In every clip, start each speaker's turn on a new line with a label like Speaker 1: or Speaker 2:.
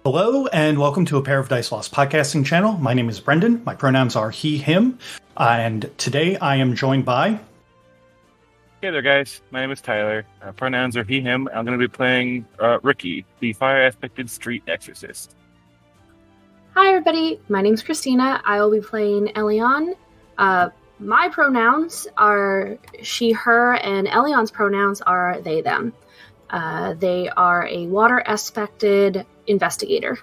Speaker 1: Hello, and welcome to A Pair of Dice Lost podcasting channel. My name is Brendan. My pronouns are he, him. And today I am joined by...
Speaker 2: Hey there, guys. My name is Tyler. Pronouns are he, him. I'm going to be playing Ricky, the fire-aspected street exorcist.
Speaker 3: Hi, everybody. My name's Christina. I will be playing Elion. My pronouns are she, her, and Elion's pronouns are they, them. They are a water-aspected investigator.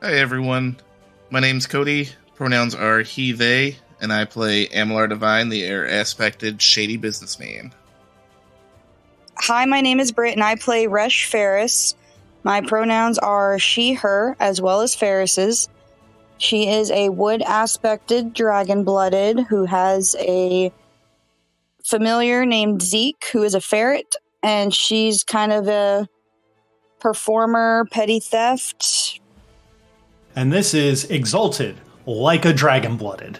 Speaker 4: Hi, everyone. My name's Cody. Pronouns are he, they, and I play Amalar Divine, the air-aspected shady businessman.
Speaker 5: Hi, my name is Britt, and I play Resh Ferris. My pronouns are she, her, as well as Ferris's. She is a wood-aspected dragon-blooded who has a familiar named Zeke, who is a ferret, and she's kind of a performer, petty theft.
Speaker 1: And this is Exalted, like a dragon-blooded.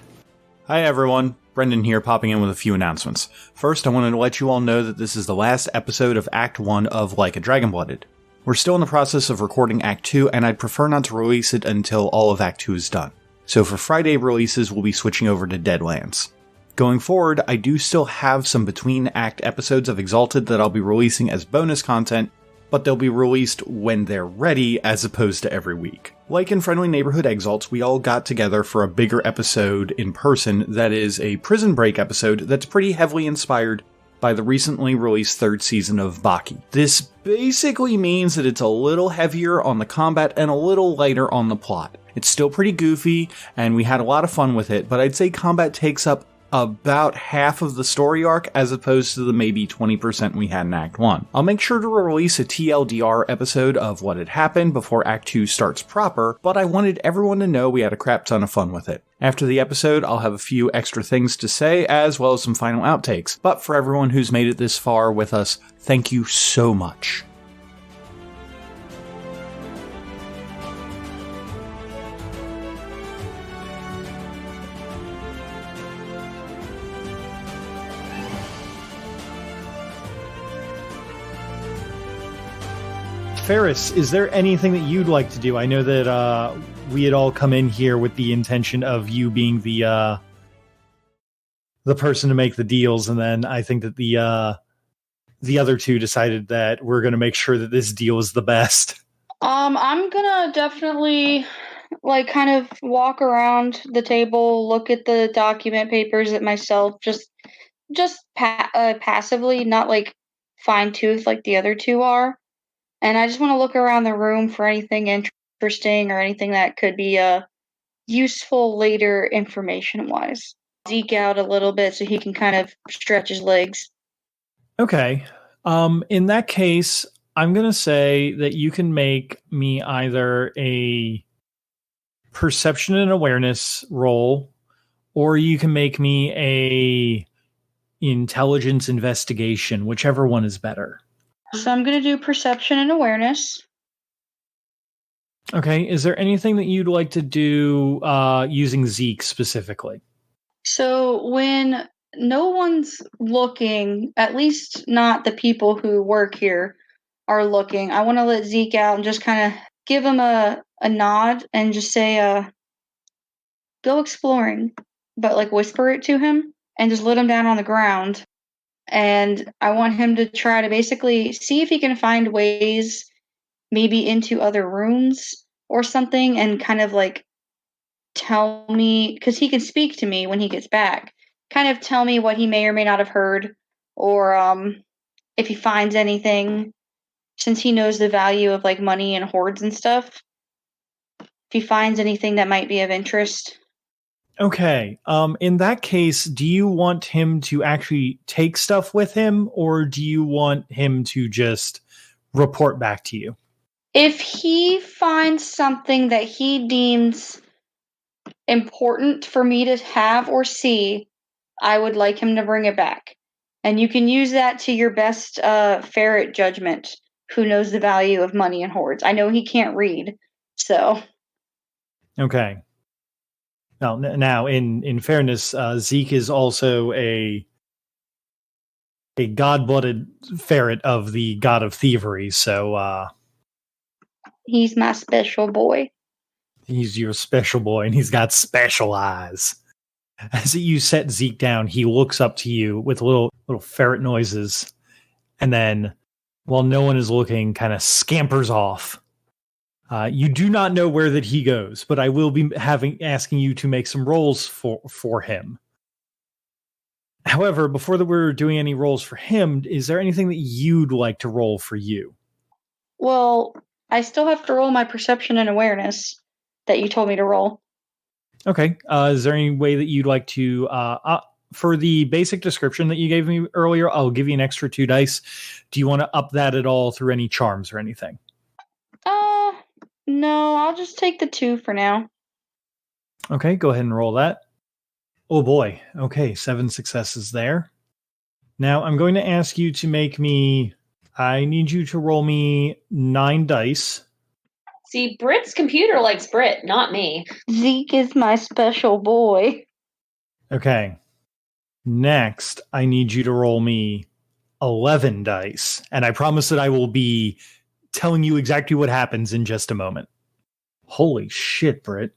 Speaker 6: Hi everyone, Brendan here popping in with a few announcements. First, I wanted to let you all know that this is the last episode of Act 1 of Like a Dragon-Blooded. We're still in the process of recording Act 2, and I'd prefer not to release it until all of Act 2 is done. So for Friday releases, we'll be switching over to Deadlands. Going forward, I do still have some between-act episodes of Exalted that I'll be releasing as bonus content, but they'll be released when they're ready as opposed to every week. Like in Friendly Neighborhood Exalts, we all got together for a bigger episode in person that is a Prison Break episode that's pretty heavily inspired by the recently released third season of Baki. This basically means that it's a little heavier on the combat and a little lighter on the plot. It's still pretty goofy, and we had a lot of fun with it, but I'd say combat takes up about half of the story arc as opposed to the maybe 20% we had in Act 1. I'll make sure to release a TLDR episode of what had happened before Act 2 starts proper, but I wanted everyone to know we had a crap ton of fun with it. After the episode, I'll have a few extra things to say, as well as some final outtakes. But for everyone who's made it this far with us, thank you so much.
Speaker 1: Ferris, is there anything that you'd like to do? I know that we had all come in here with the intention of you being the person to make the deals, and then I think that the other two decided that we're going to make sure that this deal is the best.
Speaker 5: I'm gonna definitely kind of walk around the table, look at the document papers at myself, just passively, not fine tooth like the other two are. And I just want to look around the room for anything interesting or anything that could be useful later information-wise. Zeke out a little bit so he can kind of stretch his legs.
Speaker 1: Okay. In that case, I'm going to say that you can make me either a perception and awareness roll, or you can make me a intelligence investigation, whichever one is better.
Speaker 5: So I'm going to do perception and awareness.
Speaker 1: Okay. Is there anything that you'd like to do using Zeke specifically?
Speaker 5: So when no one's looking, at least not the people who work here are looking, I want to let Zeke out and just kind of give him a nod and just say, go exploring, but whisper it to him and just let him down on the ground. And I want him to try to basically see if he can find ways maybe into other rooms or something and kind of tell me, because he can speak to me when he gets back, kind of tell me what he may or may not have heard, or if he finds anything, since he knows the value of money and hoards and stuff, if he finds anything that might be of interest.
Speaker 1: Okay. In that case, do you want him to actually take stuff with him, or do you want him to just report back to you?
Speaker 5: If he finds something that he deems important for me to have or see, I would like him to bring it back. And you can use that to your best ferret judgment, who knows the value of money and hoards. I know he can't read, so.
Speaker 1: Okay. Now, in fairness, Zeke is also a god-blooded ferret of the god of thievery, so
Speaker 5: He's my special boy.
Speaker 1: He's your special boy, and he's got special eyes. As you set Zeke down, he looks up to you with little ferret noises, and then, while no one is looking, kind of scampers off. You do not know where that he goes, but I will be asking you to make some rolls for him. However, before we're doing any rolls for him, is there anything that you'd like to roll for you?
Speaker 5: Well, I still have to roll my perception and awareness that you told me to roll.
Speaker 1: Okay. Is there any way that you'd like to, for the basic description that you gave me earlier, I'll give you an extra 2 dice. Do you want to up that at all through any charms or anything?
Speaker 5: No, I'll just take the 2 for now.
Speaker 1: Okay, go ahead and roll that. Oh boy. Okay, 7 successes there. Now I'm going to ask you to I need you to roll me 9 dice.
Speaker 7: See, Brit's computer likes Brit, not me.
Speaker 5: Zeke is my special boy.
Speaker 1: Okay. Next, I need you to roll me 11 dice. And I promise that I will be telling you exactly what happens in just a moment. Holy shit, Brit.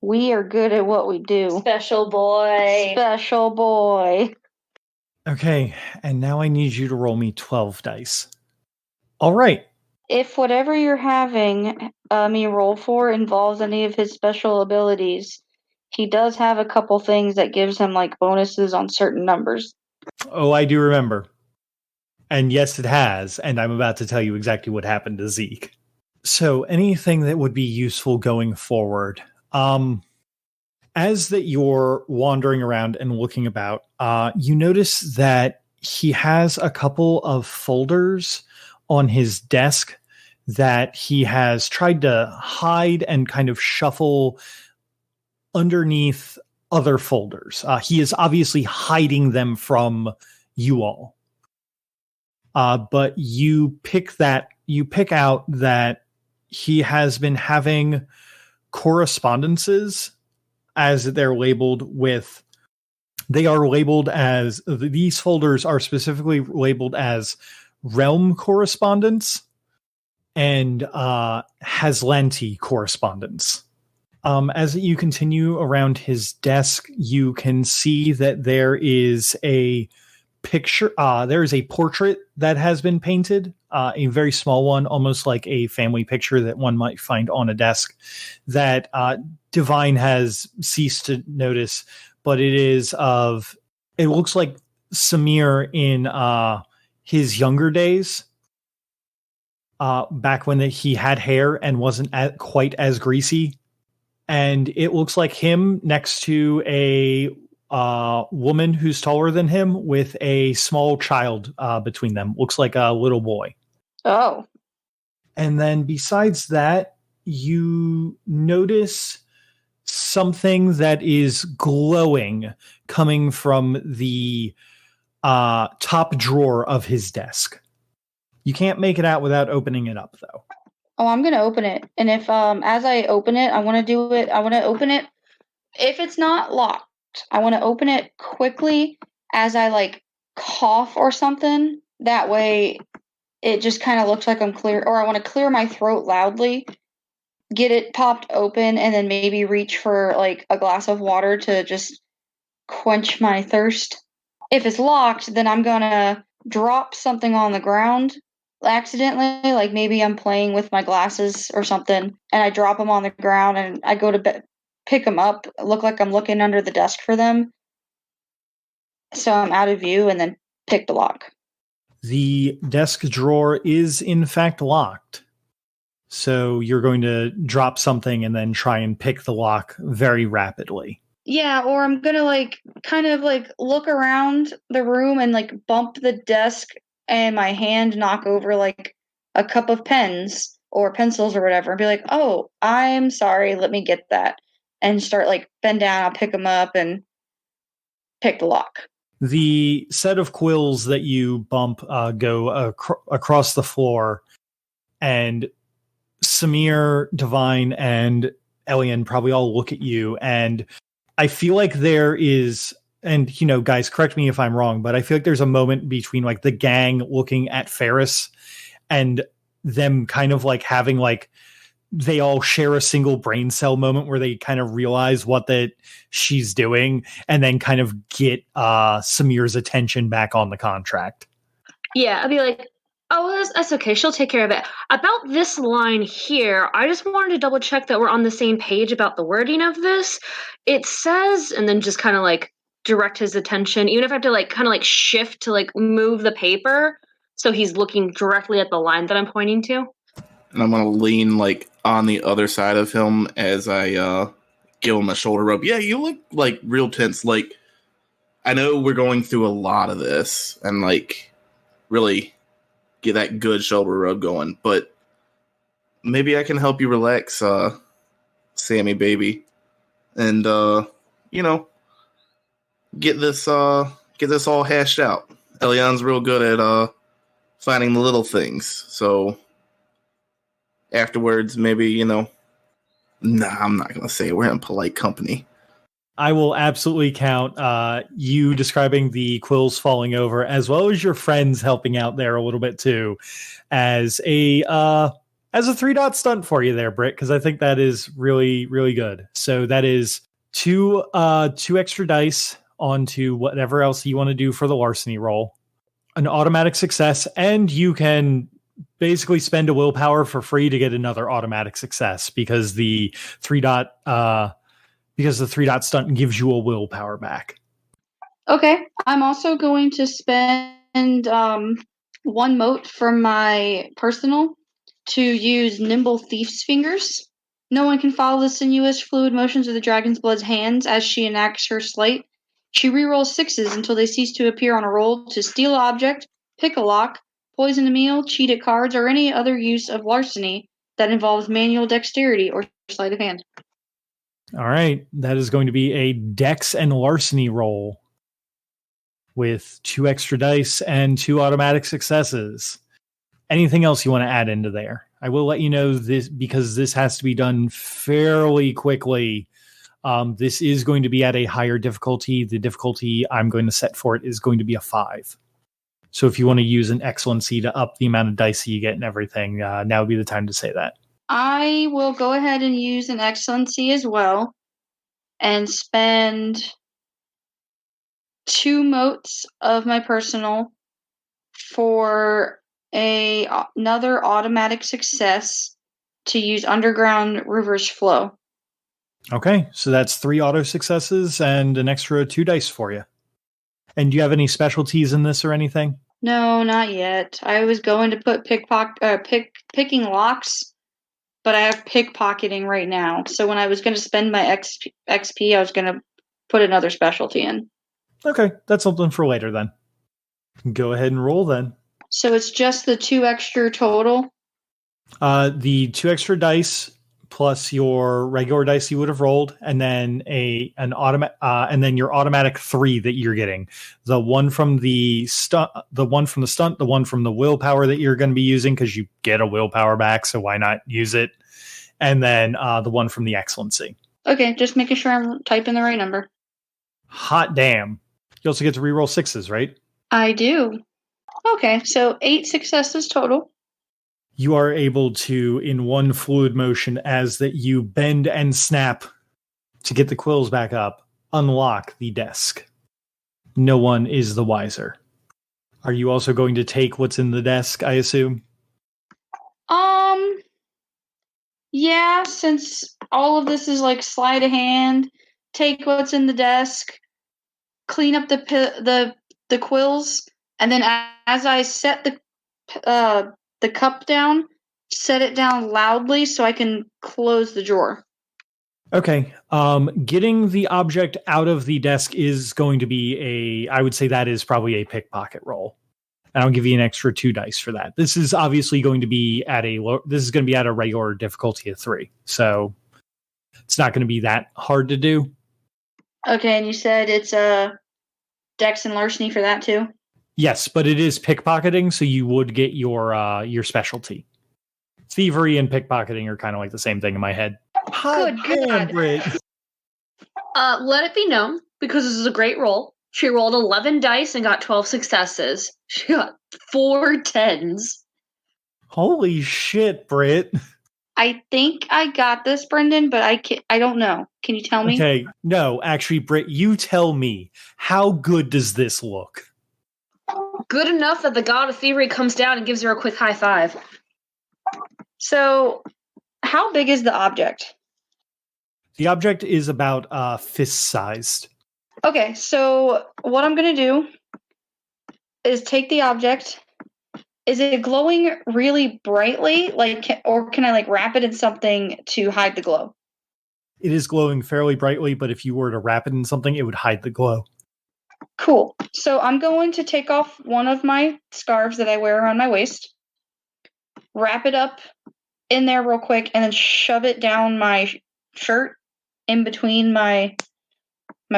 Speaker 5: We are good at what we do.
Speaker 7: Special boy.
Speaker 5: Special boy.
Speaker 1: Okay, and now I need you to roll me 12 dice. All right.
Speaker 5: If whatever you're having me roll for involves any of his special abilities, he does have a couple things that gives him like bonuses on certain numbers.
Speaker 1: Oh, I do remember. And yes, it has. And I'm about to tell you exactly what happened to Zeke. So anything that would be useful going forward. As that you're wandering around and looking about, you notice that he has a couple of folders on his desk that he has tried to hide and kind of shuffle underneath other folders. He is obviously hiding them from you all. But you pick out that he has been having correspondences as they're labeled with, these folders are specifically labeled as realm correspondence and Haslanti correspondence. As you continue around his desk, you can see that there is a picture. There is a portrait that has been painted, a very small one, almost like a family picture that one might find on a desk that Divine has ceased to notice, but it looks like Samir in his younger days, back when he had hair and wasn't quite as greasy. And it looks like him next to a woman who's taller than him with a small child between them. Looks like a little boy.
Speaker 5: Oh.
Speaker 1: And then besides that, you notice something that is glowing coming from the top drawer of his desk. You can't make it out without opening it up, though.
Speaker 5: Oh, I'm gonna open it, and if as I open it, I want to open it. If it's not locked, I want to open it quickly as I like cough or something. That way, it just kind of looks like I'm clear. Or I want to clear my throat loudly, get it popped open, and then maybe reach for like a glass of water to just quench my thirst. If it's locked, then I'm gonna drop something on the ground accidentally, like maybe I'm playing with my glasses or something, and I drop them on the ground, and I go to pick them up, look like I'm looking under the desk for them, so I'm out of view, and then pick the lock.
Speaker 1: The desk drawer is in fact locked. So you're going to drop something and then try and pick the lock very rapidly.
Speaker 5: Yeah, or I'm gonna like kind of like look around the room and like bump the desk and my hand knock over like a cup of pens or pencils or whatever and be like, oh, I'm sorry, let me get that. And start like bend down, I'll pick them up and pick the lock.
Speaker 1: The set of quills that you bump go across the floor, and Samir, Divine, and Elian probably all look at you, and I feel like there is, and guys, correct me if I'm wrong, but I feel like there's a moment between like the gang looking at Ferris and them kind of like having like they all share a single brain cell moment where they kind of realize what that she's doing and then kind of get Samir's attention back on the contract.
Speaker 7: Yeah, I'd be like, oh, that's okay. She'll take care of it. About this line here, I just wanted to double check that we're on the same page about the wording of this. It says, and then just kind of like direct his attention, even if I have to like kind of like shift to like move the paper so he's looking directly at the line that I'm pointing to.
Speaker 4: And I'm gonna lean like on the other side of him as I give him a shoulder rub. Yeah, you look like real tense. Like, I know we're going through a lot of this and like really get that good shoulder rub going, but maybe I can help you relax, Sammy baby, and get this all hashed out. Elion's real good at finding the little things, so afterwards, maybe, nah, I'm not going to say it. We're in polite company.
Speaker 1: I will absolutely count you describing the quills falling over, as well as your friends helping out there a little bit too, as a 3-dot stunt for you there, Britt, because I think that is really, really good. So that is two extra dice onto whatever else you want to do for the larceny roll, an automatic success, and you can basically spend a willpower for free to get another automatic success because the 3-dot stunt gives you a willpower back.
Speaker 5: Okay, I'm also going to spend 1 mote from my personal to use Nimble Thief's Fingers. No one can follow the sinuous, fluid motions of the Dragon's Blood's hands as she enacts her sleight. She rerolls 6s until they cease to appear on a roll to steal an object, pick a lock, poison a meal, cheat at cards, or any other use of larceny that involves manual dexterity or sleight of hand.
Speaker 1: All right, that is going to be a dex and larceny roll with 2 extra dice and 2 automatic successes. Anything else you want to add into there? I will let you know this because this has to be done fairly quickly. This is going to be at a higher difficulty. The difficulty I'm going to set for it is going to be a 5. So if you want to use an excellency to up the amount of dice you get and everything, now would be the time to say that.
Speaker 5: I will go ahead and use an excellency as well and spend 2 motes of my personal for another automatic success to use underground reverse flow.
Speaker 1: Okay, so that's 3 auto successes and an extra 2 dice for you. And do you have any specialties in this or anything?
Speaker 5: No, not yet. I was going to put picking locks, but I have pickpocketing right now. So when I was going to spend my XP, I was going to put another specialty in.
Speaker 1: Okay, that's something for later then. Go ahead and roll then.
Speaker 5: So it's just the 2 extra total?
Speaker 1: The 2 extra dice plus your regular dice you would have rolled, and then an automatic, and then your automatic 3 that you're getting. The one from the stunt, the one from the willpower that you're going to be using because you get a willpower back, so why not use it? And then the one from the excellency.
Speaker 5: Okay, just making sure I'm typing the right number.
Speaker 1: Hot damn! You also get to reroll 6s, right?
Speaker 5: I do. Okay, so 8 successes total.
Speaker 1: You are able to, in one fluid motion, as that you bend and snap to get the quills back up, unlock the desk. No one is the wiser. Are you also going to take what's in the desk, I assume?
Speaker 5: Yeah, since all of this is like sleight of hand, take what's in the desk, clean up the quills, and then as I set the cup down, set it down loudly so I can close the drawer.
Speaker 1: Okay. Getting the object out of the desk is going to be I would say that is probably a pickpocket roll. And I'll give you an extra 2 dice for that. This is obviously going to be at a regular difficulty of 3. So it's not going to be that hard to do.
Speaker 5: Okay, and you said it's a dex and larceny for that too?
Speaker 1: Yes, but it is pickpocketing, so you would get your specialty. Thievery and pickpocketing are kind of like the same thing in my head.
Speaker 7: Good God. Let it be known, because this is a great roll. She rolled 11 dice and got 12 successes. She got 4 10s.
Speaker 1: Holy shit, Britt.
Speaker 5: I think I got this, Brendan, but I don't know. Can you tell me?
Speaker 1: Okay, no, actually, Britt, you tell me. How good does this look?
Speaker 7: Good enough that the god of thievery comes down and gives her a quick high five.
Speaker 5: So, how big is the object?
Speaker 1: The object is about fist-sized.
Speaker 5: Okay, so what I'm going to do is take the object. Is it glowing really brightly, or can I wrap it in something to hide the glow?
Speaker 1: It is glowing fairly brightly, but if you were to wrap it in something, it would hide the glow.
Speaker 5: Cool. So I'm going to take off one of my scarves that I wear around my waist, wrap it up in there real quick, and then shove it down my shirt in between my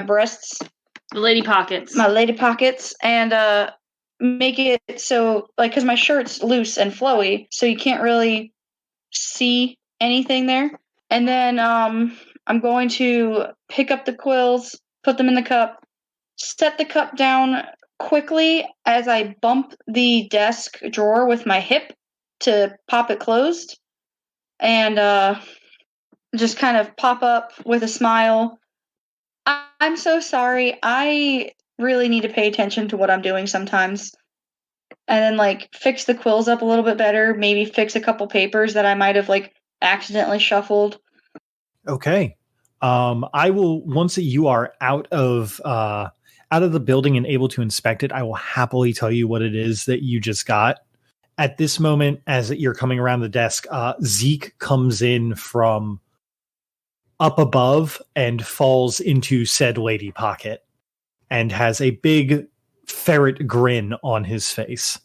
Speaker 5: breasts.
Speaker 7: The lady pockets.
Speaker 5: My lady pockets, and make it so, because my shirt's loose and flowy, so you can't really see anything there. And then I'm going to pick up the quills, put them in the cup, set the cup down quickly as I bump the desk drawer with my hip to pop it closed, and just kind of pop up with a smile. I'm so sorry. I really need to pay attention to what I'm doing sometimes. And then fix the quills up a little bit better, maybe fix a couple papers that I might have accidentally shuffled.
Speaker 1: Okay. I will, once that you are out of the building and able to inspect it, I will happily tell you what it is that you just got. At this moment, as you're coming around the desk, Zeke comes in from up above and falls into said lady pocket and has a big ferret grin on his face.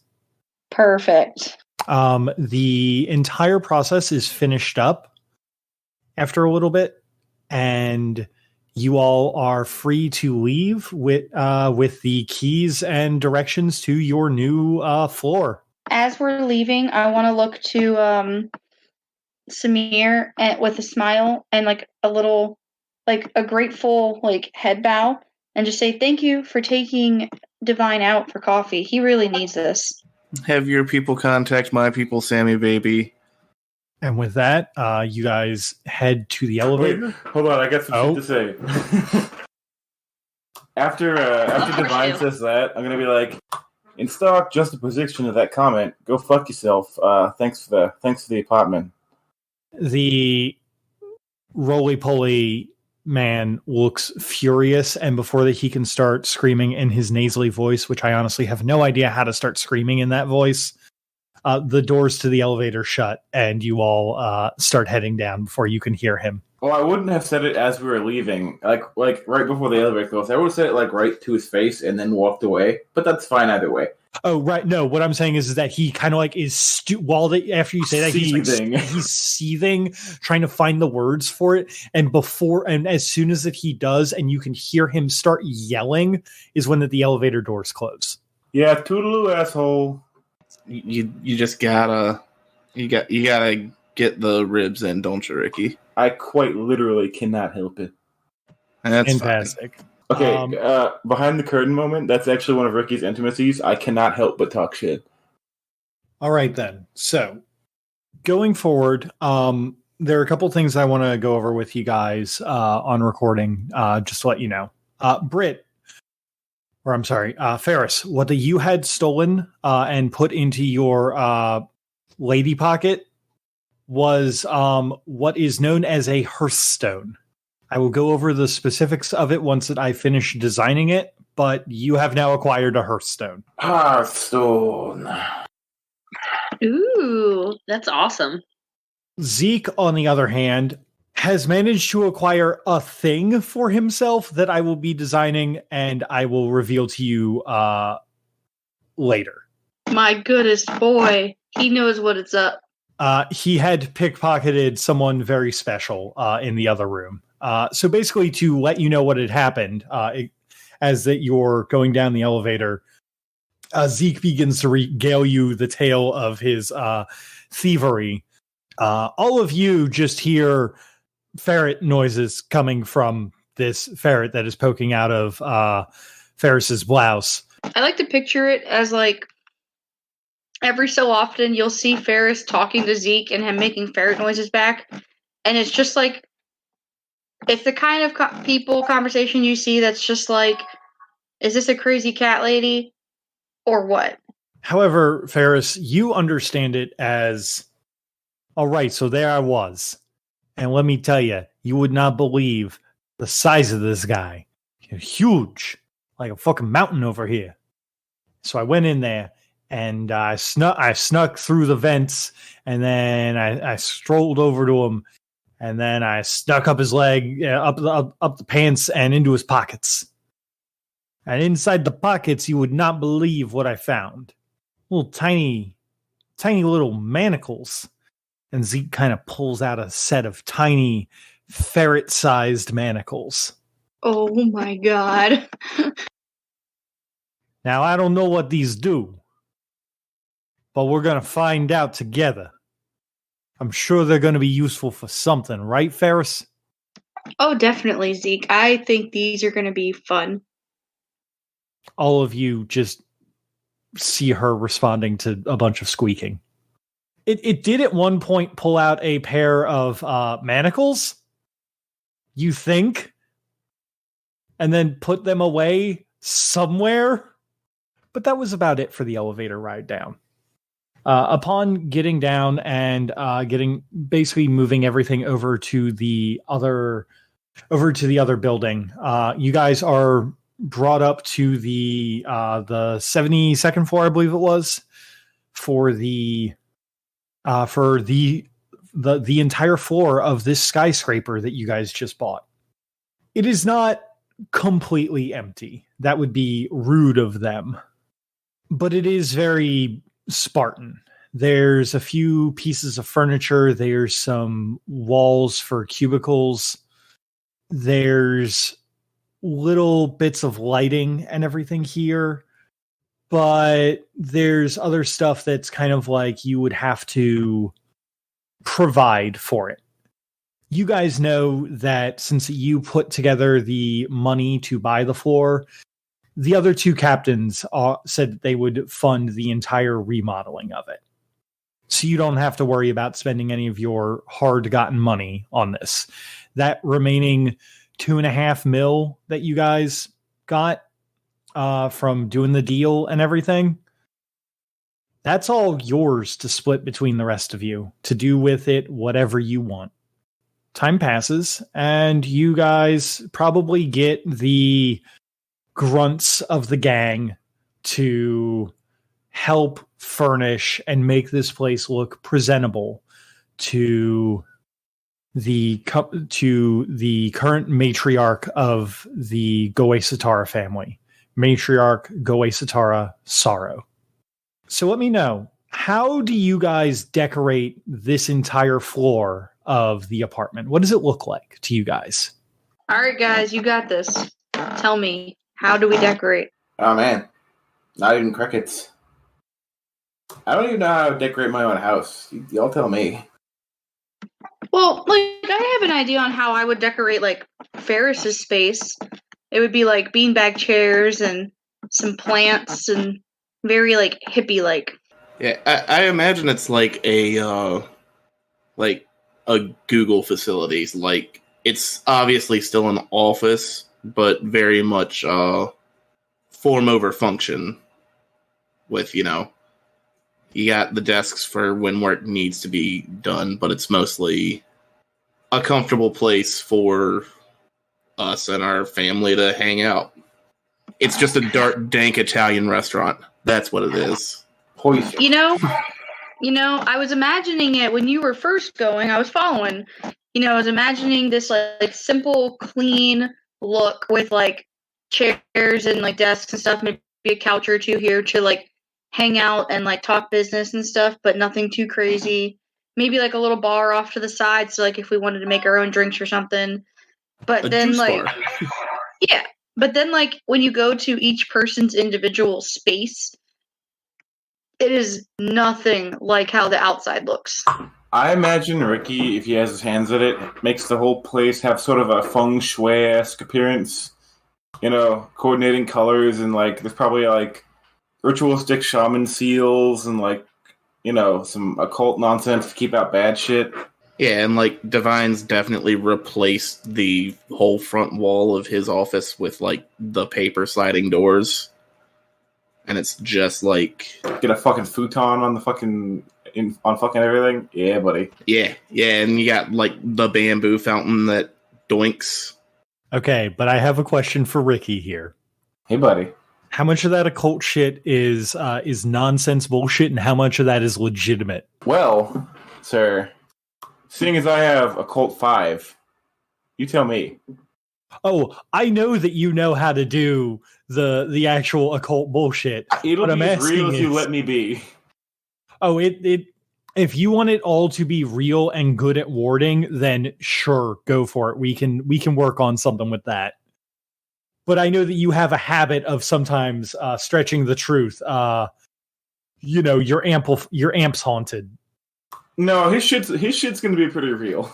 Speaker 5: Perfect.
Speaker 1: The entire process is finished up after a little bit, and you all are free to leave with the keys and directions to your new floor.
Speaker 5: As we're leaving, I want to look to Samir with a smile and a little, a grateful head bow, and just say thank you for taking Divine out for coffee. He really needs this.
Speaker 4: Have your people contact my people, Sammy baby.
Speaker 1: And with that, you guys head to the elevator.
Speaker 2: Wait, hold on, I got some shit to say. After Divine says that, I'm gonna be like, in stock juxtaposition of that comment, go fuck yourself. Thanks for the apartment.
Speaker 1: The roly-poly man looks furious, and before that he can start screaming in his nasally voice, which I honestly have no idea how to start screaming in that voice, the doors to the elevator shut, and you all start heading down before you can hear him.
Speaker 2: Well, I wouldn't have said it as we were leaving, like right before the elevator closed. I would have said it right to his face and then walked away, but that's fine either way.
Speaker 1: Oh, right. No, what I'm saying is that he kind of is after you say that, he's seething, trying to find the words for it. And as soon as he does, and you can hear him start yelling, is when the elevator doors close.
Speaker 2: Yeah, toodaloo, asshole.
Speaker 4: You just gotta get the ribs in, don't you, Ricky?
Speaker 2: I quite literally cannot help it.
Speaker 4: And that's
Speaker 1: fantastic.
Speaker 4: Fine.
Speaker 2: Okay, behind the curtain moment, that's actually one of Ricky's intimacies. I cannot help but talk shit.
Speaker 1: All right, then. So, going forward, there are a couple things I want to go over with you guys on recording, just to let you know. Ferris, what you had stolen and put into your lady pocket was what is known as a hearthstone. I will go over the specifics of it once that I finish designing it, but you have now acquired a hearthstone.
Speaker 2: Hearthstone.
Speaker 7: Ooh, that's awesome.
Speaker 1: Zeke, on the other hand, has managed to acquire a thing for himself that I will be designing, and I will reveal to you later.
Speaker 5: My goodest boy. He knows what it's up.
Speaker 1: He had pickpocketed someone very special in the other room. So basically, to let you know what had happened, as that you're going down the elevator, Zeke begins to regale you the tale of his thievery. All of you just hear ferret noises coming from this ferret that is poking out of Ferris's blouse.
Speaker 5: I like to picture it as every so often you'll see Ferris talking to Zeke and him making ferret noises back. And it's just like, it's the kind of people conversation you see that's just like, is this a crazy cat lady or what?
Speaker 1: However, Ferris, you understand it as, all right, so there I was. And let me tell you, you would not believe the size of this guy. Huge, like a fucking mountain over here. So I went in there and I snuck through the vents, and then I strolled over to him, and then I snuck up his leg, up the pants and into his pockets. And inside the pockets, you would not believe what I found. Little tiny little manacles. And Zeke kind of pulls out a set of tiny ferret-sized manacles.
Speaker 5: Oh my god.
Speaker 1: Now, I don't know what these do, but we're going to find out together. I'm sure they're going to be useful for something, right, Ferris?
Speaker 5: Oh, definitely, Zeke. I think these are going to be fun.
Speaker 1: All of you just see her responding to a bunch of squeaking. It did at one point pull out a pair of manacles, you think, and then put them away somewhere. But that was about it for the elevator ride down. Upon getting down and basically moving everything over to the other building, you guys are brought up to the 72nd floor, I believe it was, for the entire floor of this skyscraper that you guys just bought. It is not completely empty. That would be rude of them. But it is very Spartan. There's a few pieces of furniture. There's some walls for cubicles. There's little bits of lighting and everything here. But there's other stuff that's kind of like you would have to provide for it. You guys know that since you put together the money to buy the floor, the other two captains said that they would fund the entire remodeling of it. So you don't have to worry about spending any of your hard-gotten money on this. That remaining $2.5 million that you guys got from doing the deal and everything, that's all yours to split between the rest of you, to do with it whatever you want. Time passes, and you guys probably get the grunts of the gang to help furnish and make this place look presentable to the current matriarch of the Goesetara family, matriarch Goesetara Saro. So let me know, how do you guys decorate this entire floor of the apartment? What does it look like to you guys?
Speaker 5: All right, guys, you got this. Tell me, how do we decorate?
Speaker 2: Oh man, not even crickets. I don't even know how to decorate my own house. Y'all tell me.
Speaker 5: Well, like, I have an idea on how I would decorate, like, Ferris's space. It would be, like, beanbag chairs and some plants and very, like, hippie-like.
Speaker 4: Yeah, I imagine it's like a Google facilities. Like, it's obviously still an office, but very much form over function. With, you got the desks for when work needs to be done, but it's mostly a comfortable place for us and our family to hang out. It's just a dark, dank Italian restaurant. That's what it is.
Speaker 2: Poison.
Speaker 5: I was imagining it when you were first going. I was following. I was imagining this like simple, clean look with like chairs and like desks and stuff, maybe a couch or two here to like hang out and like talk business and stuff, but nothing too crazy. Maybe like a little bar off to the side, so like if we wanted to make our own drinks or something. But then like yeah, but then like when you go to each person's individual space, it is nothing like how the outside looks.
Speaker 2: I imagine Ricky, if he has his hands at it, makes the whole place have sort of a feng shui-esque appearance. Coordinating colors, and like there's probably like ritualistic shaman seals and like some occult nonsense to keep out bad shit.
Speaker 4: Yeah, and like Divine's definitely replaced the whole front wall of his office with like the paper sliding doors. And it's just like
Speaker 2: get a fucking futon on the fucking on fucking everything. Yeah, buddy.
Speaker 4: Yeah, and you got like the bamboo fountain that doinks.
Speaker 1: Okay, but I have a question for Ricky here.
Speaker 2: Hey, buddy.
Speaker 1: How much of that occult shit is nonsense bullshit, and how much of that is legitimate?
Speaker 2: Well, sir, seeing as I have occult 5, you tell me.
Speaker 1: Oh, I know that you know how to do the actual occult bullshit.
Speaker 2: It'll be as real as you let me be.
Speaker 1: Oh, it. If you want it all to be real and good at warding, then sure, go for it. We can work on something with that. But I know that you have a habit of sometimes stretching the truth. Your amp's haunted.
Speaker 2: No, his shit's gonna be pretty real.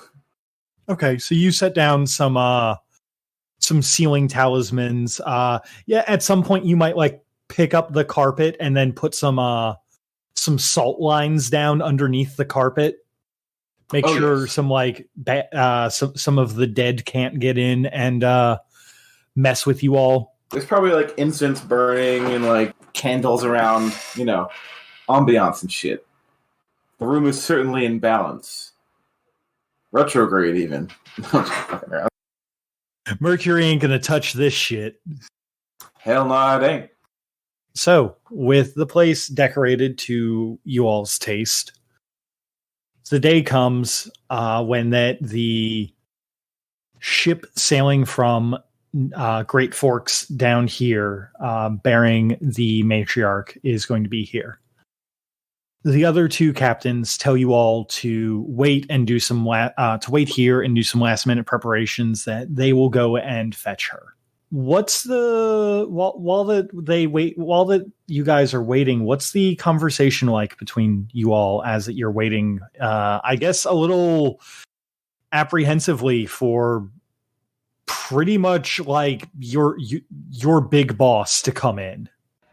Speaker 1: Okay, so you set down some ceiling talismans. At some point you might like pick up the carpet and then put some salt lines down underneath the carpet. Make sure
Speaker 2: yes.
Speaker 1: some of the dead can't get in and mess with you all.
Speaker 2: There's probably like incense burning and like candles around, ambiance and shit. The room is certainly in balance. Retrograde even.
Speaker 1: Mercury ain't gonna touch this shit.
Speaker 2: Hell no, it ain't.
Speaker 1: So, with the place decorated to you all's taste, the day comes when the ship sailing from Great Forks down here, bearing the matriarch, is going to be here. The other two captains tell you all to wait and do some wait here and do some last minute preparations that they will go and fetch her. What's the while you guys are waiting, what's the conversation like between you all as you're waiting? I guess a little apprehensively for pretty much like your big boss to come in.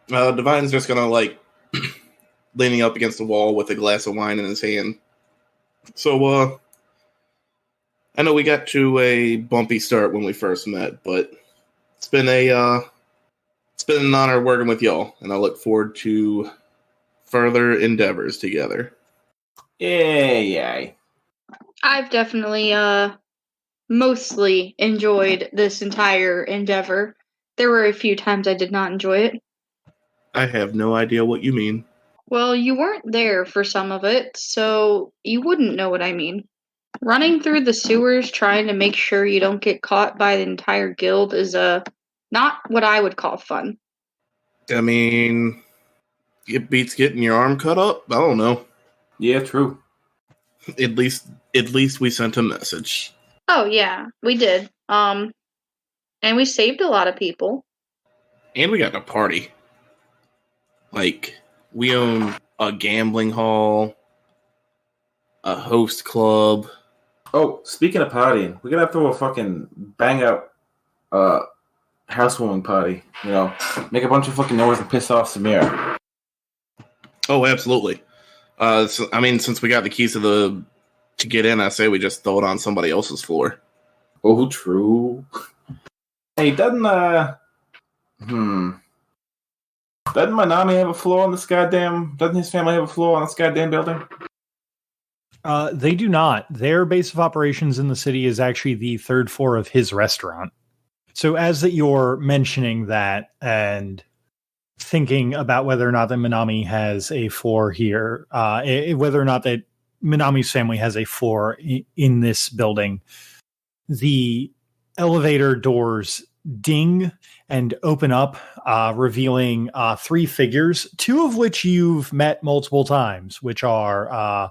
Speaker 4: Divine's just gonna like leaning up against the wall with a glass of wine in his hand. So, I know we got to a bumpy start when we first met, but it's been an honor working with y'all, and I look forward to further endeavors together.
Speaker 2: Yay.
Speaker 5: I've definitely mostly enjoyed this entire endeavor. There were a few times I did not enjoy it.
Speaker 4: I have no idea what you mean.
Speaker 5: Well, you weren't there for some of it, so you wouldn't know what I mean. Running through the sewers trying to make sure you don't get caught by the entire guild is not what I would call fun.
Speaker 4: I mean, it beats getting your arm cut up. I don't know.
Speaker 2: Yeah, true.
Speaker 4: At least we sent a message.
Speaker 5: Oh yeah, we did. And we saved a lot of people.
Speaker 4: And we got to party. Like, we own a gambling hall, a host club.
Speaker 2: Oh, speaking of partying, we gotta throw a fucking bang up housewarming party. Make a bunch of fucking noise and piss off Samir.
Speaker 4: Oh, absolutely. Since we got the keys to get in, I say we just throw it on somebody else's floor.
Speaker 2: Oh, true. Hey, doesn't Manami have a floor on this goddamn... Doesn't his family have a floor on this goddamn building?
Speaker 1: They do not. Their base of operations in the city is actually the third floor of his restaurant. So as that you're mentioning that and thinking about whether or not that Manami has a floor here, whether or not that Manami's family has a floor in this building, the elevator doors ding and open up, revealing 3 figures, 2 of which you've met multiple times, which are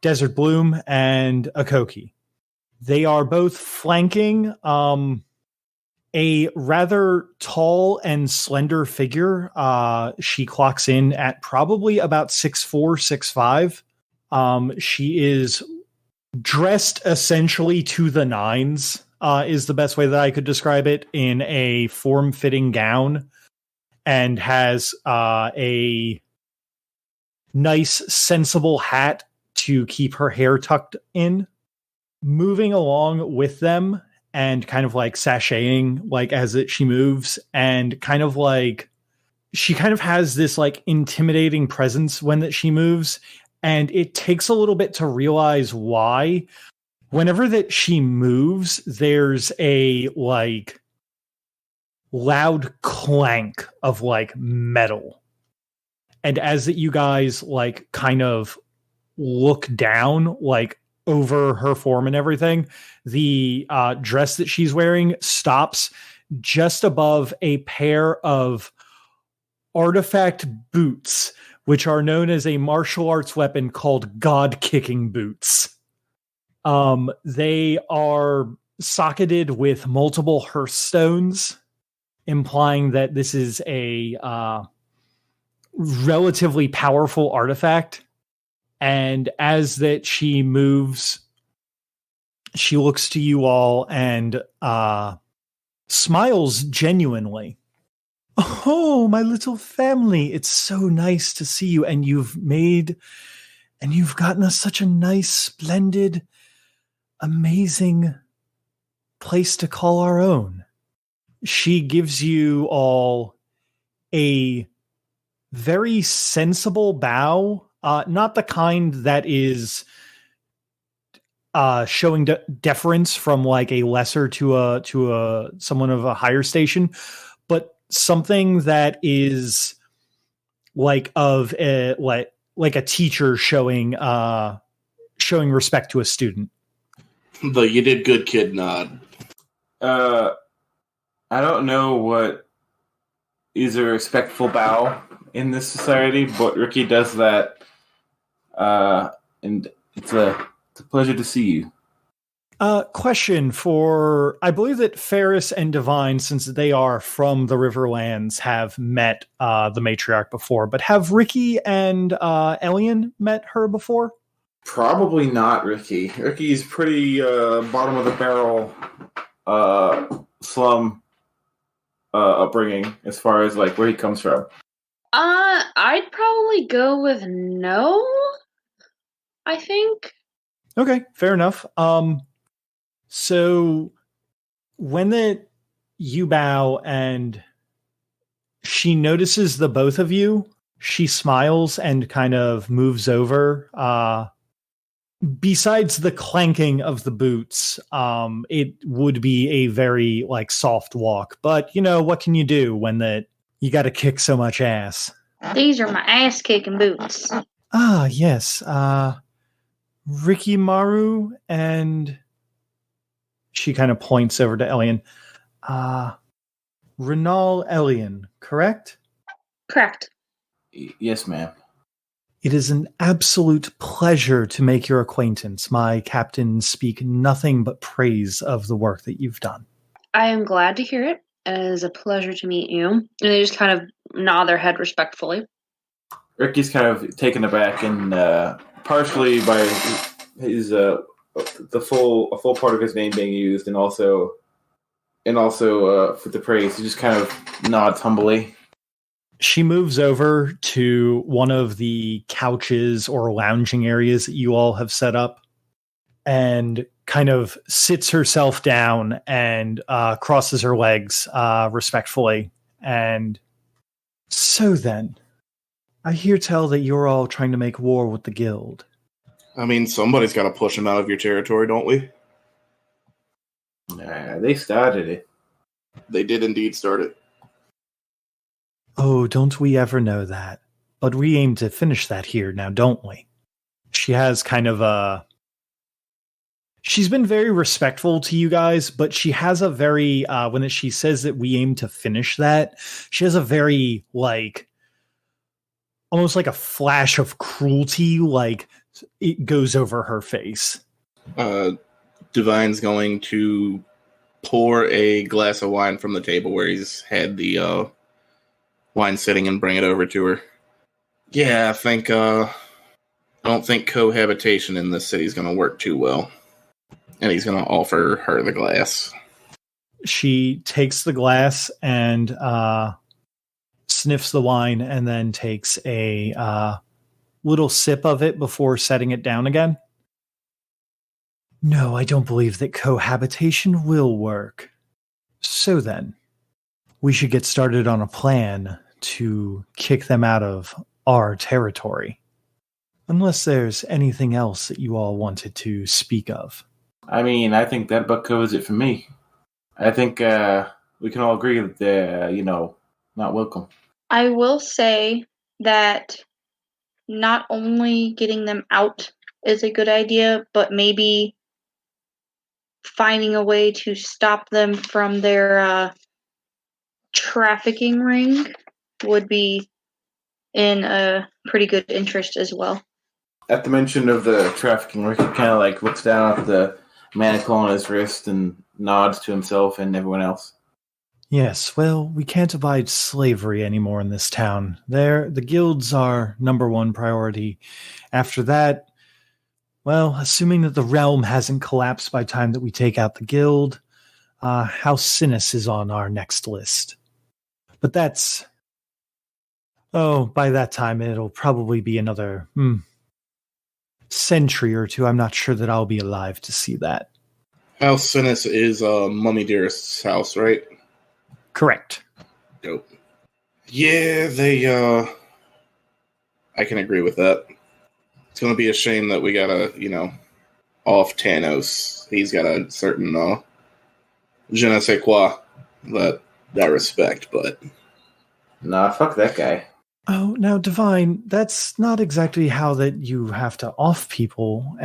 Speaker 1: Desert Bloom and Akoki. They are both flanking a rather tall and slender figure. She clocks in at probably about 6'4", 6'5". She is dressed essentially to the nines, is the best way that I could describe it, in a form-fitting gown, and has a nice, sensible hat to keep her hair tucked in, moving along with them and kind of like sashaying like as she moves, and kind of like she kind of has this like intimidating presence when that she moves, and it takes a little bit to realize why. Whenever that she moves, there's a like loud clank of like metal. And as that you guys like kind of look down like over her form and everything, the dress that she's wearing stops just above a pair of artifact boots, which are known as a martial arts weapon called God-kicking boots. They are socketed with multiple hearthstones, implying that this is a relatively powerful artifact. And as that she moves, she looks to you all and smiles genuinely. Oh, my little family, it's so nice to see you. And you've gotten us such a nice, splendid, amazing place to call our own. She gives you all a very sensible bow, not the kind that is showing deference from like a lesser to a someone of a higher station, but something that is like of a like a teacher showing respect to a student.
Speaker 4: The "you did good, kid" nod.
Speaker 2: I don't know what is a respectful bow in this society, but Ricky does that. And it's a pleasure to see you.
Speaker 1: Question for, I believe that Ferris and Divine, since they are from the Riverlands, have met the matriarch before, but have Ricky and Elian met her before?
Speaker 2: Probably not Ricky. Ricky's pretty bottom of the barrel slum upbringing as far as like where he comes from.
Speaker 7: I'd probably go with no, I think.
Speaker 1: Okay, fair enough. So when you bow and she notices the both of you, she smiles and kind of moves over. Besides the clanking of the boots, it would be a very like soft walk. But you know, what can you do when you got to kick so much ass?
Speaker 5: These are my ass kicking boots.
Speaker 1: Ah, yes. Ricky Maru, and she kind of points over to Elian. Renal Elian, correct?
Speaker 5: Correct.
Speaker 2: Yes, ma'am.
Speaker 1: It is an absolute pleasure to make your acquaintance. My captains speak nothing but praise of the work that you've done.
Speaker 7: I am glad to hear it. It is a pleasure to meet you. And they just kind of nod their head respectfully.
Speaker 2: Ricky's kind of taken aback, and partially by his a full part of his name being used, and also for the praise, he just kind of nods humbly.
Speaker 1: She moves over to one of the couches or lounging areas that you all have set up and kind of sits herself down and crosses her legs respectfully. And so then, I hear tell that you're all trying to make war with the guild.
Speaker 4: I mean, somebody's got to push them out of your territory, don't we?
Speaker 2: Nah, they started it.
Speaker 4: They did indeed start it.
Speaker 1: Oh, don't we ever know that? But we aim to finish that here now, don't we? She has kind of she's been very respectful to you guys, but she has a very, when she says that we aim to finish that, she has a very, like, almost like a flash of cruelty, like, it goes over her face.
Speaker 4: Divine's going to pour a glass of wine from the table where he's had the wine sitting and bring it over to her. Yeah, I don't think cohabitation in this city is going to work too well. And he's going to offer her the glass.
Speaker 1: She takes the glass and sniffs the wine and then takes a little sip of it before setting it down again. No, I don't believe that cohabitation will work. So then, we should get started on a plan to kick them out of our territory. Unless there's anything else that you all wanted to speak of.
Speaker 2: I mean, I think that book covers it for me. I think we can all agree that they're, not welcome.
Speaker 5: I will say that not only getting them out is a good idea, but maybe finding a way to stop them from their trafficking ring would be in a pretty good interest as well.
Speaker 2: At the mention of the trafficking, Ricky kind of looks down at the manacle on his wrist and nods to himself and everyone else.
Speaker 1: Yes, well, we can't abide slavery anymore in this town. The guilds are number one priority. After that, well, assuming that the realm hasn't collapsed by the time that we take out the guild, House Sinus is on our next list. But that's... Oh, by that time it'll probably be another century or two. I'm not sure that I'll be alive to see that.
Speaker 4: House Sinus is Mummy Dearest's house, right?
Speaker 1: Correct.
Speaker 4: Dope. Yeah, I can agree with that. It's going to be a shame that we gotta, off Thanos. He's got a certain je ne sais quoi that I respect, but...
Speaker 2: Nah, fuck that guy.
Speaker 1: Oh, now, Divine, that's not exactly how that you have to off people.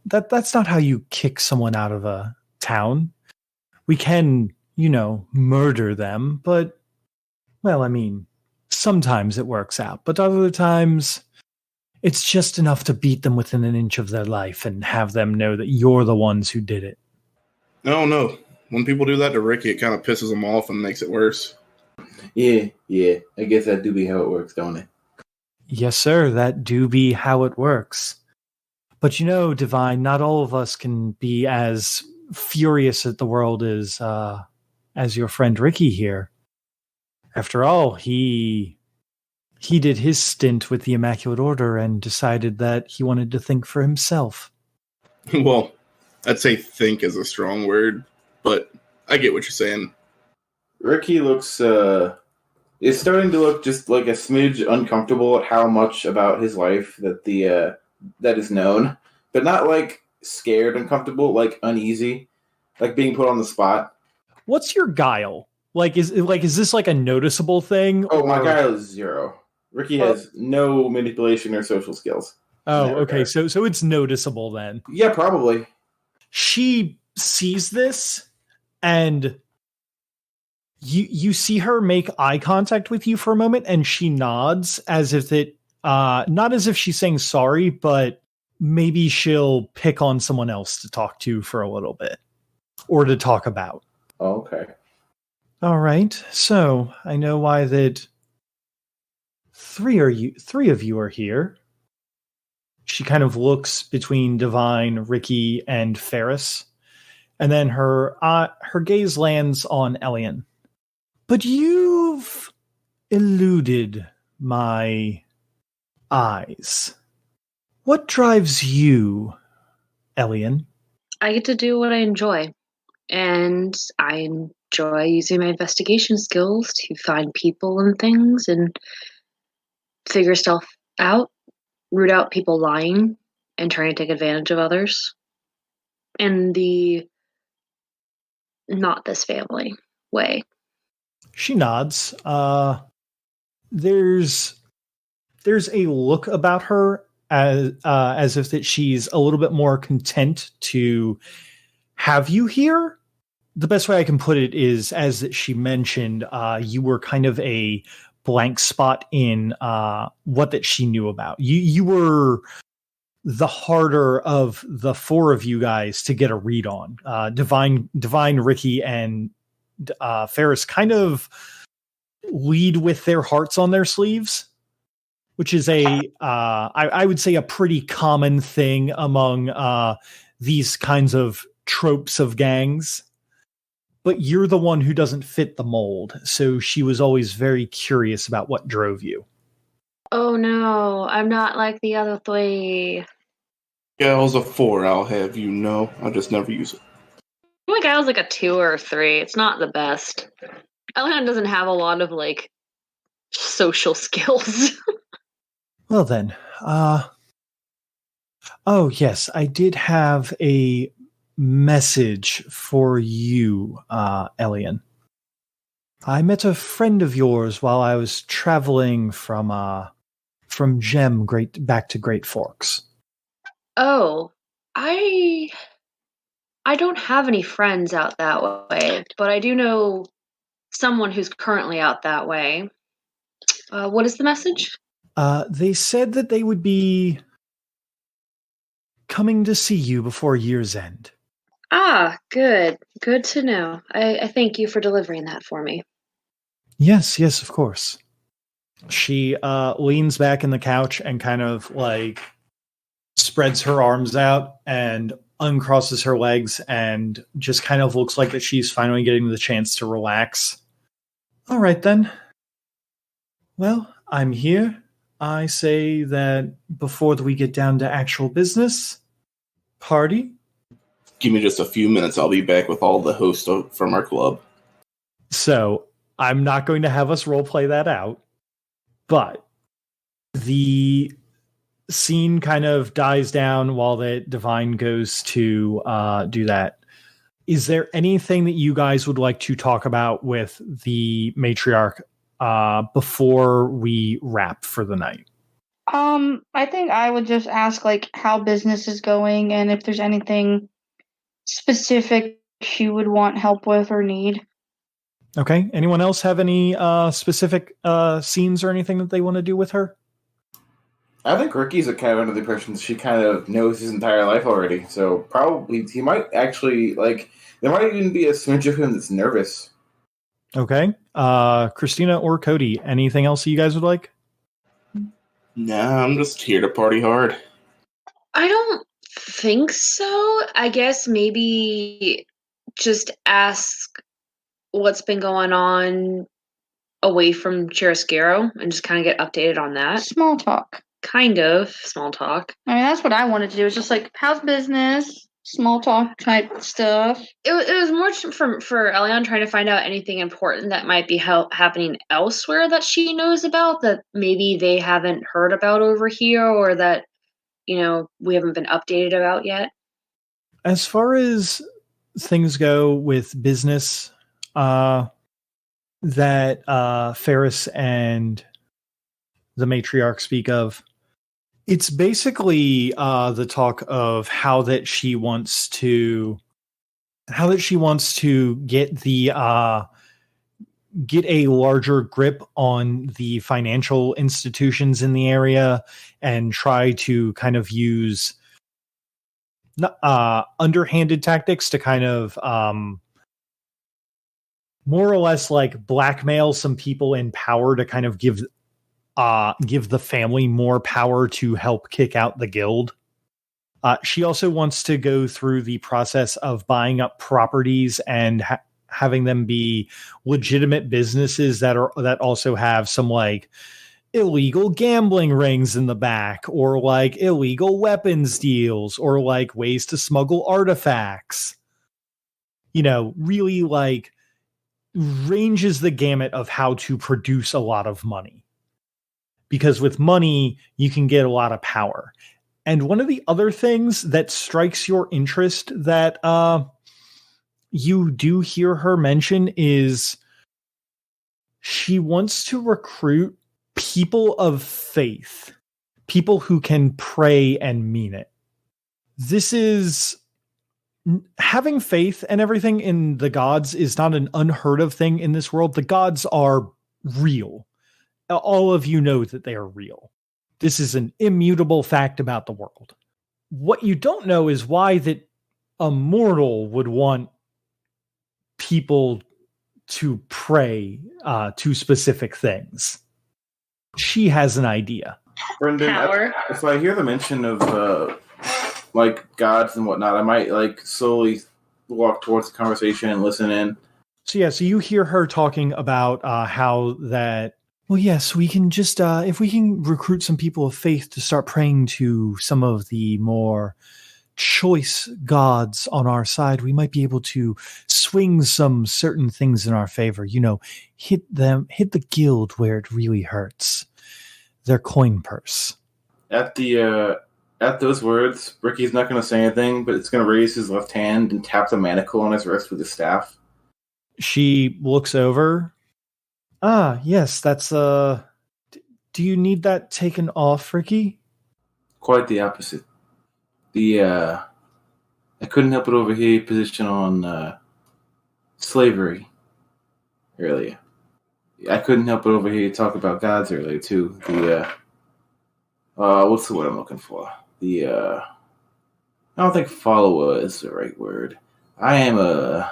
Speaker 1: That's not how you kick someone out of a town. We can, murder them, but, well, I mean, sometimes it works out. But other times, it's just enough to beat them within an inch of their life and have them know that you're the ones who did it.
Speaker 4: No. When people do that to Ricky, it kind of pisses them off and makes it worse.
Speaker 2: Yeah. I guess that do be how it works, don't it?
Speaker 1: Yes, sir, that do be how it works. But Divine, not all of us can be as furious at the world as your friend Ricky here. After all, he did his stint with the Immaculate Order and decided that he wanted to think for himself.
Speaker 4: Well, I'd say think is a strong word, but I get what you're saying.
Speaker 2: Ricky looks, is starting to look just like a smidge uncomfortable at how much about his life that that is known, but not scared uncomfortable, uneasy, being put on the spot.
Speaker 1: What's your guile? Is this a noticeable thing?
Speaker 2: Oh, my guile is 0. Ricky has no manipulation or social skills.
Speaker 1: Oh, okay. So it's noticeable then.
Speaker 2: Yeah, probably.
Speaker 1: She sees this and you see her make eye contact with you for a moment, and she nods as if not as if she's saying sorry, but maybe she'll pick on someone else to talk to for a little bit or to talk about.
Speaker 2: Oh, okay.
Speaker 1: All right. So I know why that three of you are here. She kind of looks between Divine, Ricky, and Ferris, and then her gaze lands on Elian. But you've eluded my eyes. What drives you, Elian?
Speaker 7: I get to do what I enjoy, and I enjoy using my investigation skills to find people and things and figure stuff out, root out people lying and trying to take advantage of others. In the not this family way.
Speaker 1: She nods. There's a look about her as if that she's a little bit more content to have you here. The best way I can put it is, as that she mentioned, you were kind of a blank spot in what that she knew about. You were the harder of the four of you guys to get a read on. Divine, Ricky, and Ferris kind of lead with their hearts on their sleeves, which is I would say a pretty common thing among these kinds of tropes of gangs. But you're the one who doesn't fit the mold, so she was always very curious about what drove you.
Speaker 7: Oh no, I'm not like the other three.
Speaker 4: Gal's a 4, I'll have you know. I just never use it.
Speaker 7: I feel like I was like a 2 or a 3. It's not the best. Elian doesn't have a lot of like social skills.
Speaker 1: Well then, oh yes, I did have a message for you, Elian. I met a friend of yours while I was traveling from Gem back to Great Forks.
Speaker 7: Oh, I don't have any friends out that way, but I do know someone who's currently out that way. What is the message?
Speaker 1: They said that they would be coming to see you before year's end.
Speaker 7: Ah, good. Good to know. I thank you for delivering that for me.
Speaker 1: Yes, of course. She leans back in the couch and kind of like spreads her arms out and uncrosses her legs and just kind of looks like that she's finally getting the chance to relax. All right, then. Well, I'm here. I say that before we get down to actual business, party.
Speaker 4: Give me just a few minutes. I'll be back with all the hosts from our club.
Speaker 1: So I'm not going to have us roleplay that out, but the scene kind of dies down while the divine goes to do that. Is there anything that you guys would like to talk about with the matriarch before we wrap for the night?
Speaker 5: I think I would just ask like how business is going and if there's anything specific she would want help with or need.
Speaker 1: Okay. Anyone else have any specific scenes or anything that they want to do with her?
Speaker 2: I think Ricky's kind of under the impression that she kind of knows his entire life already. So probably he might actually, like, there might even be a smidge of him that's nervous.
Speaker 1: Okay. Christina or Cody, anything else you guys would like?
Speaker 4: Nah, I'm just here to party hard.
Speaker 7: I don't think so. I guess maybe just ask what's been going on away from Chiaroscuro and just kind of get updated on that.
Speaker 5: Small talk.
Speaker 7: Kind of small talk.
Speaker 5: I mean, that's what I wanted to do. It's just like, how's business? Small talk type stuff.
Speaker 7: It was more for Elion trying to find out anything important that might be happening elsewhere that she knows about that maybe they haven't heard about over here or that, we haven't been updated about yet.
Speaker 1: As far as things go with business, that Ferris and the matriarch speak of, it's basically the talk of how that she wants to get get a larger grip on the financial institutions in the area and try to kind of use underhanded tactics to kind of more or less like blackmail some people in power to kind of give the family more power to help kick out the guild. She also wants to go through the process of buying up properties and having them be legitimate businesses that also have some like illegal gambling rings in the back or like illegal weapons deals or like ways to smuggle artifacts. Really like ranges the gamut of how to produce a lot of money. Because with money, you can get a lot of power. And one of the other things that strikes your interest that you do hear her mention is she wants to recruit people of faith, people who can pray and mean it. This is having faith and everything in the gods is not an unheard of thing in this world. The gods are real. All of you know that they are real. This is an immutable fact about the world. What you don't know is why that a mortal would want people to pray to specific things. She has an idea.
Speaker 2: Brendan,
Speaker 7: Power.
Speaker 2: if I hear the mention of like gods and whatnot, I might like slowly walk towards the conversation and listen in.
Speaker 1: So you hear her talking about how that Well, yes, we can just, if we can recruit some people of faith to start praying to some of the more choice gods on our side, we might be able to swing some certain things in our favor. Hit the guild where it really hurts. Their coin purse.
Speaker 2: At those words, Ricky's not going to say anything, but it's going to raise his left hand and tap the manacle on his wrist with his staff.
Speaker 1: She looks over. Ah, yes, that's, do you need that taken off, Ricky?
Speaker 2: Quite the opposite. I couldn't help but overhear your position on, slavery earlier. I couldn't help but overhear you talk about gods earlier, too. What's the word I'm looking for? I don't think follower is the right word. I am an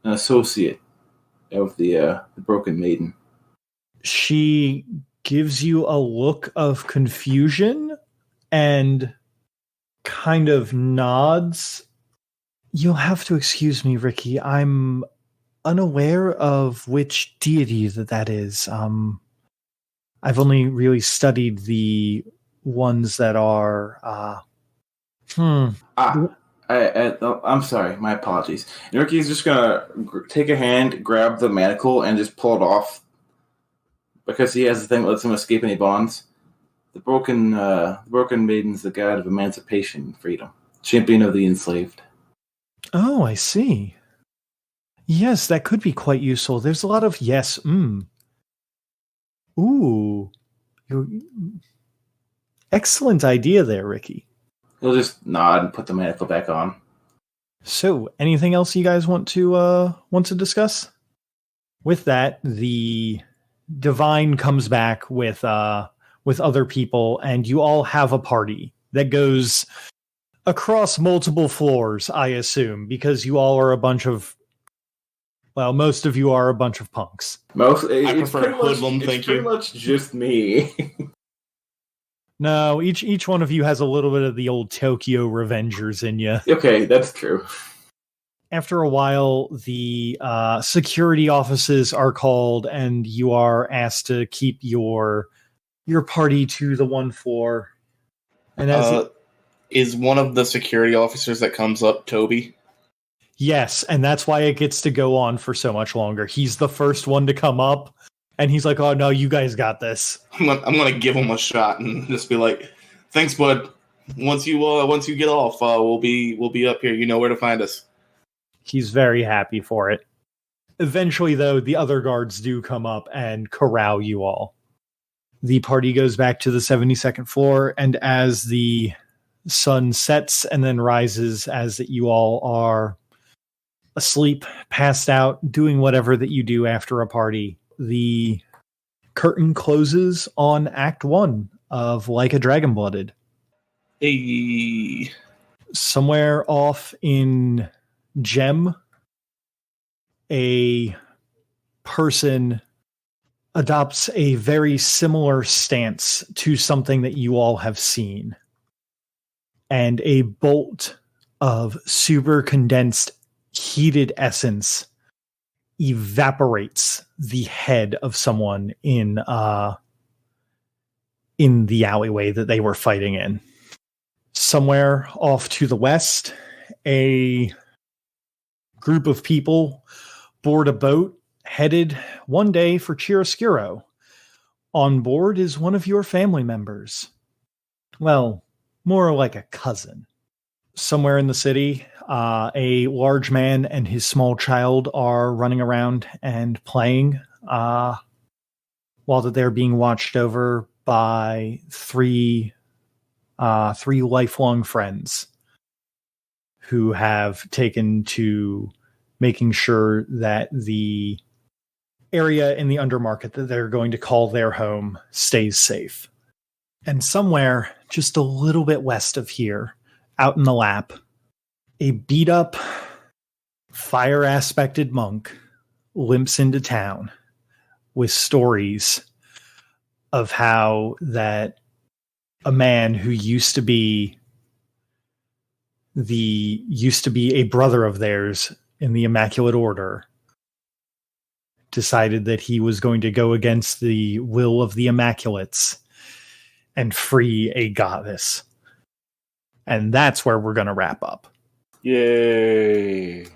Speaker 2: associate of the Broken Maiden.
Speaker 1: She gives you a look of confusion and kind of nods. You'll have to excuse me, Ricky. I'm unaware of which deity that is. I've only really studied the ones that are I'm
Speaker 2: sorry, my apologies. Ricky's just gonna take a hand, grab the manacle, and just pull it off because he has the thing that lets him escape any bonds. The broken maiden's the god of emancipation and freedom, champion of the enslaved.
Speaker 1: Oh, I see. Yes, that could be quite useful. There's a lot of yes. Ooh, excellent idea there, Ricky.
Speaker 2: He'll just nod and put the manacle back on.
Speaker 1: So, anything else you guys want to discuss? With that, the divine comes back with other people, and you all have a party that goes across multiple floors, I assume, because you all are a bunch of, well, most of you are a bunch of punks.
Speaker 4: I prefer hoodlum, thank you.
Speaker 2: It's pretty much just me.
Speaker 1: No, each one of you has a little bit of the old Tokyo Revengers in you.
Speaker 2: Okay, that's true.
Speaker 1: After a while, the security offices are called, and you are asked to keep your party to the one floor. And
Speaker 4: is one of the security officers that comes up Toby?
Speaker 1: Yes, and that's why it gets to go on for so much longer. He's the first one to come up, and he's like, "Oh no, you guys got this."
Speaker 4: I'm gonna give him a shot and just be like, "Thanks, bud. Once you get off, we'll be up here. You know where to find us."
Speaker 1: He's very happy for it. Eventually, though, the other guards do come up and corral you all. The party goes back to the 72nd floor, and as the sun sets and then rises, as you all are asleep, passed out, doing whatever that you do after a party, the curtain closes on Act 1 of Like a Dragon Blooded.
Speaker 4: Hey.
Speaker 1: Somewhere off in Gem, a person adopts a very similar stance to something that you all have seen. And a bolt of super condensed heated essence evaporates the head of someone in the alleyway that they were fighting in. Somewhere off to the west, a group of people board a boat headed one day for Chiaroscuro. On board is one of your family members. Well, more like a cousin. Somewhere in the city, a large man and his small child are running around and playing while that they're being watched over by three lifelong friends who have taken to making sure that the area in the Undermarket that they're going to call their home stays safe. And somewhere just a little bit west of here, out in the lap, a beat-up, fire-aspected monk limps into town with stories of how that a man who used to be a brother of theirs in the Immaculate Order decided that he was going to go against the will of the Immaculates and free a goddess. And that's where we're going to wrap up.
Speaker 2: Yay.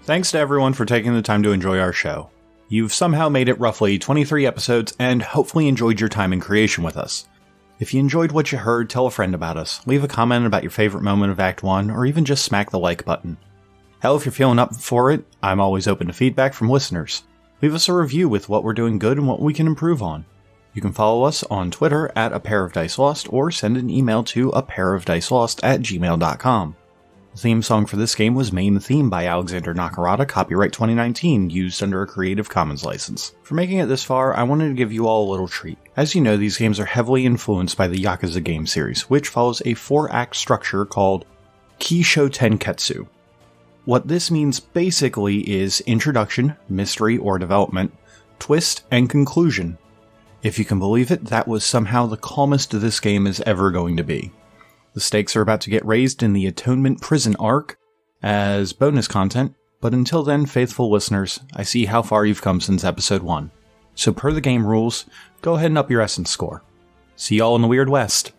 Speaker 6: Thanks to everyone for taking the time to enjoy our show. You've somehow made it roughly 23 episodes and hopefully enjoyed your time in creation with us. If you enjoyed what you heard, tell a friend about us, leave a comment about your favorite moment of Act 1, or even just smack the like button. Hell, if you're feeling up for it, I'm always open to feedback from listeners. Leave us a review with what we're doing good and what we can improve on. You can follow us on Twitter at apairofdicelost or send an email to apairofdicelost@gmail.com. The theme song for this game was Main Theme by Alexander Nakarada, copyright 2019, used under a Creative Commons license. For making it this far, I wanted to give you all a little treat. As you know, these games are heavily influenced by the Yakuza game series, which follows a 4-act structure called Kisho Tenketsu. What this means basically is introduction, mystery or development, twist, and conclusion. If you can believe it, that was somehow the calmest this game is ever going to be. The stakes are about to get raised in the Atonement Prison arc as bonus content, but until then, faithful listeners, I see how far you've come since episode 1. So per the game rules, go ahead and up your essence score. See y'all in the Weird West.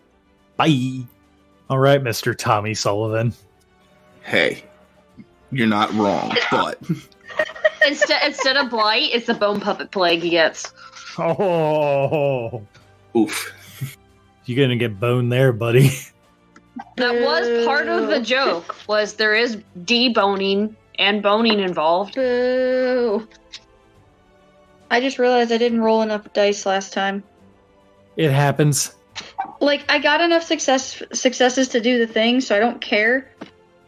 Speaker 6: Bye!
Speaker 1: Alright, Mr. Tommy Sullivan.
Speaker 4: Hey, you're not wrong, but...
Speaker 7: Instead of blight, it's the bone puppet plague he gets.
Speaker 1: Oh!
Speaker 4: Oof.
Speaker 1: You're gonna get boned there, buddy.
Speaker 7: That was part of the joke, was there is deboning and boning involved.
Speaker 5: Boo. I just realized I didn't roll enough dice last time.
Speaker 1: It happens.
Speaker 5: Like, I got enough successes to do the thing, so I don't care.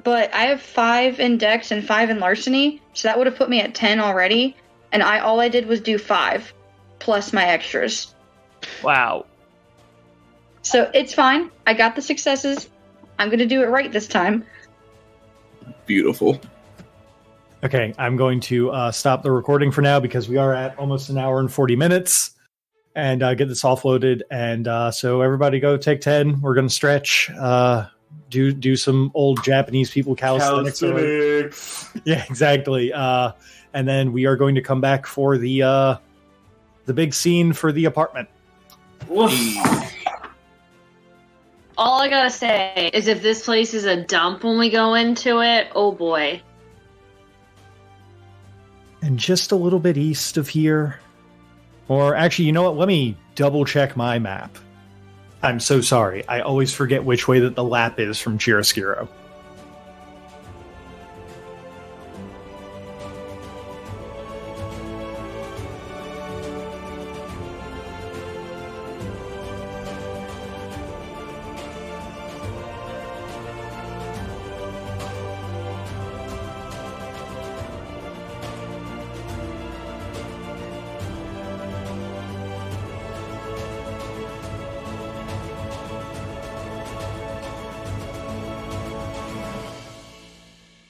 Speaker 5: But I have 5 in Dex and 5 in Larceny, so that would have put me at 10 already. And all I did was do 5, plus my extras.
Speaker 1: Wow.
Speaker 5: So it's fine. I got the successes. I'm going to do it right this time.
Speaker 4: Beautiful.
Speaker 1: Okay, I'm going to stop the recording for now because we are at almost an hour and 40 minutes and get this offloaded. And so everybody go take 10. We're going to stretch, do some old Japanese people calisthenics. Yeah, exactly. And then we are going to come back for the big scene for the apartment.
Speaker 7: All I gotta say is if this place is a dump when we go into it, oh boy.
Speaker 1: And just a little bit east of here. Or actually, you know what? Let me double check my map. I'm so sorry. I always forget which way that the lap is from Chiaroscuro.